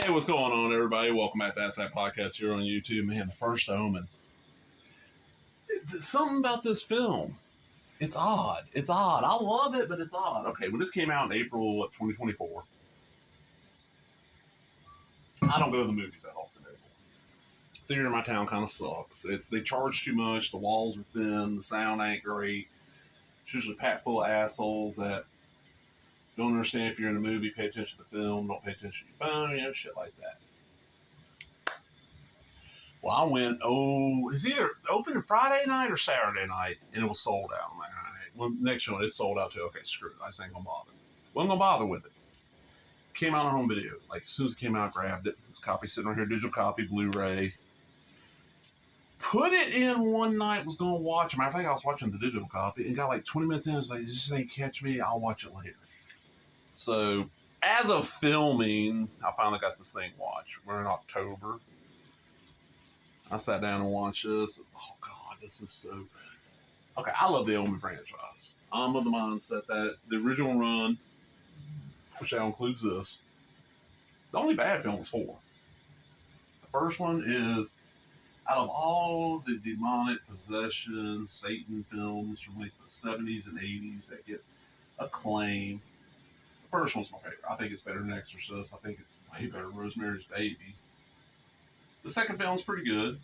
Hey, what's going on, everybody? Welcome back to Ask That Podcast here on YouTube. Man, the first Omen. Something about this film. It's odd. It's odd. I love it, but it's odd. Okay, when this came out in April of 2024, I don't go to the movies that often anymore. Theater in my town kind of sucks. They charge too much. The walls are thin. The sound ain't great. It's usually packed full of assholes that don't understand if you're in a movie, pay attention to the film, don't pay attention to your phone, shit like that. Well, I went, it's either open Friday night or Saturday night, and it was sold out. I'm like, all right. Well, next one, it's sold out too. Okay, screw it. I just ain't gonna bother. Wasn't gonna bother with it. Came out on home video. Like, as soon as it came out, I grabbed it. This copy sitting right here, digital copy, Blu-ray. Put it in one night, was gonna watch. Matter of fact, I was watching the digital copy, and got like 20 minutes in, I was like, this just ain't catch me. I'll watch it later. So, as of filming, I finally got this thing watched. We're in October. I sat down and watched this. Oh, God, this is so... Okay, I love the Omen franchise. I'm of the mindset that the original run, which now includes this, the only bad film is 4. The first one is, out of all the demonic possession, Satan films from like the 70s and 80s that get acclaim, the first one's my favorite. I think it's better than Exorcist. I think it's way better than Rosemary's Baby. The second film's pretty good.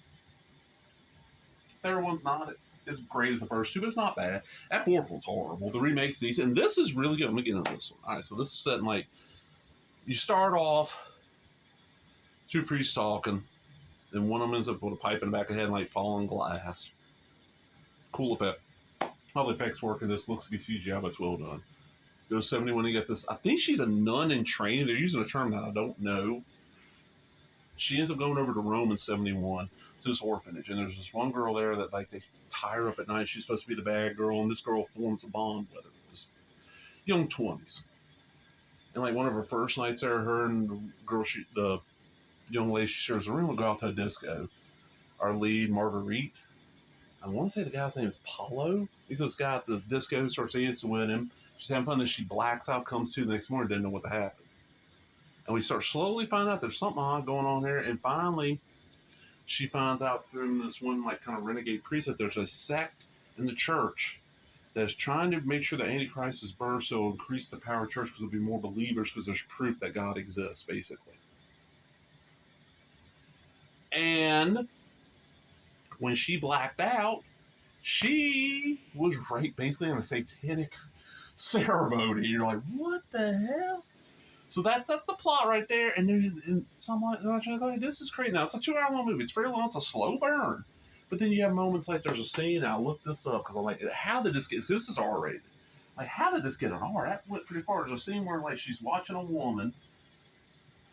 The third one's not as great as the first two, but it's not bad. That fourth one's horrible. The remake's decent, and this is really good. Let me get into this one. All right, so this is set in like, you start off, 2 priests talking, then one of them ends up with a pipe in the back of the head and like falling glass. Cool effect. All the effects work in this. Looks to be CGI, but it's well done. Goes 71, you get this. I think she's a nun in training. They're using a term that I don't know. She ends up going over to Rome in 71 to this orphanage, and there's this one girl there that like they tie her up at night. She's supposed to be the bad girl, and this girl forms a bond with her. This young 20s, and like one of her first nights there, her and the girl, the young lady she shares a room, will go out to a disco. Our lead, Marguerite, I want to say the guy's name is Paulo. He's this guy at the disco, starts dancing with him. She's having fun, and she blacks out, comes to the next morning, didn't know what happened. And we start slowly finding out there's something odd going on here. And finally, she finds out from this one, like, kind of renegade priest that there's a sect in the church that's trying to make sure the Antichrist is burned, so it'll increase the power of the church because there'll be more believers because there's proof that God exists, basically. And when she blacked out, she was right basically in a satanic ceremony. You're like, what the hell? So that's the plot right there, and then someone like, this is crazy. Now it's a 2-hour long movie. It's very long. It's a slow burn, but then you have moments like there's a scene. And I looked this up because I'm like, how did this get? This is R-rated. Like, how did this get an R? That went pretty far. There's a scene where like she's watching a woman.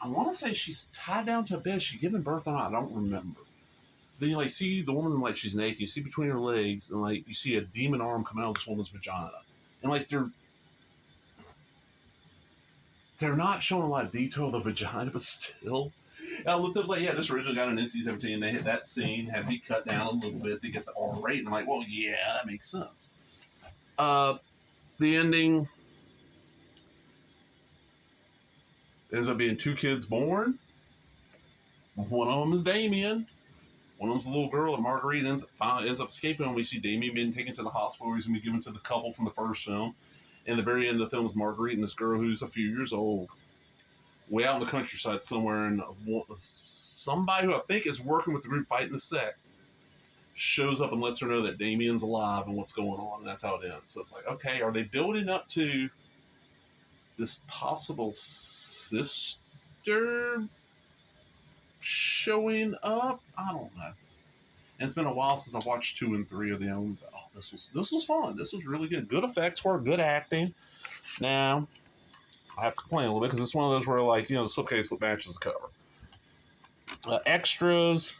I want to say she's tied down to a bed. She's giving birth or not. I don't remember. Then you like see the woman like she's naked. You see between her legs, and like you see a demon arm come out of this woman's vagina, and like they're not showing a lot of detail of the vagina, but still. And I looked up, like, yeah, this originally got an NC-17, and they hit that scene, had to be cut down a little bit to get the R rate. And I'm like, well, yeah, that makes sense. The ending ends up being 2 kids born. One of them is Damien. One of them's a little girl, and Marguerite ends up escaping, and we see Damien being taken to the hospital where he's going to be given to the couple from the first film. And the very end of the film is Marguerite and this girl who's a few years old, way out in the countryside somewhere, and somebody who I think is working with the group fighting the sect shows up and lets her know that Damien's alive and what's going on, and that's how it ends. So it's like, okay, are they building up to this possible sister showing up? I don't know. And it's been a while since I watched 2 and 3 of the Omen. Oh, this was fun. This was really good. Good effects work, good acting. Now, I have to complain a little bit because it's one of those where, like, the slipcase matches the cover. Extras.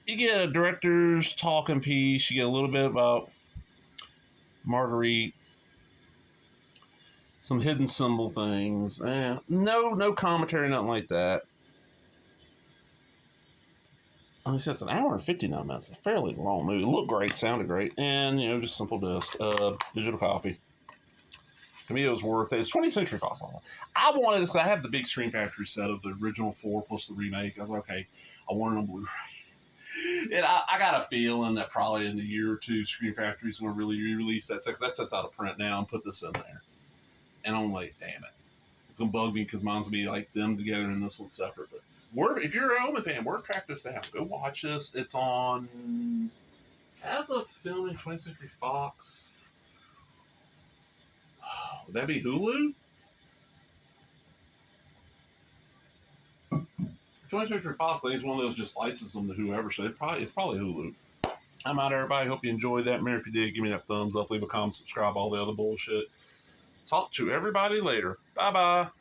You get a director's talking piece. You get a little bit about Marguerite. Some hidden symbol things. No commentary, nothing like that. I said it's an hour and 59 minutes. It's a fairly long movie. It looked great, sounded great, and just simple disc, digital copy. To me, it was worth it. It's 20th Century Fox. I wanted this because I had the big Screen Factory set of the original 4 plus the remake. I was like, okay, I want it on Blu-ray. And I got a feeling that probably in a year or two, Screen Factory's going to really re-release that set. That set's out of print now and put this in there. And I'm like, damn it. It's going to bug me because mine's going to be like them together and this one's separate. But if you're an Omen fan, track this down. Go watch this. It's on, as a film in 20th Century Fox. Would that be Hulu? 20th Century Fox, I think it's one of those just license them to whoever. So it's probably Hulu. I'm out, everybody. Hope you enjoyed that. Remember, if you did, give me that thumbs up, leave a comment, subscribe, all the other bullshit. Talk to everybody later. Bye-bye.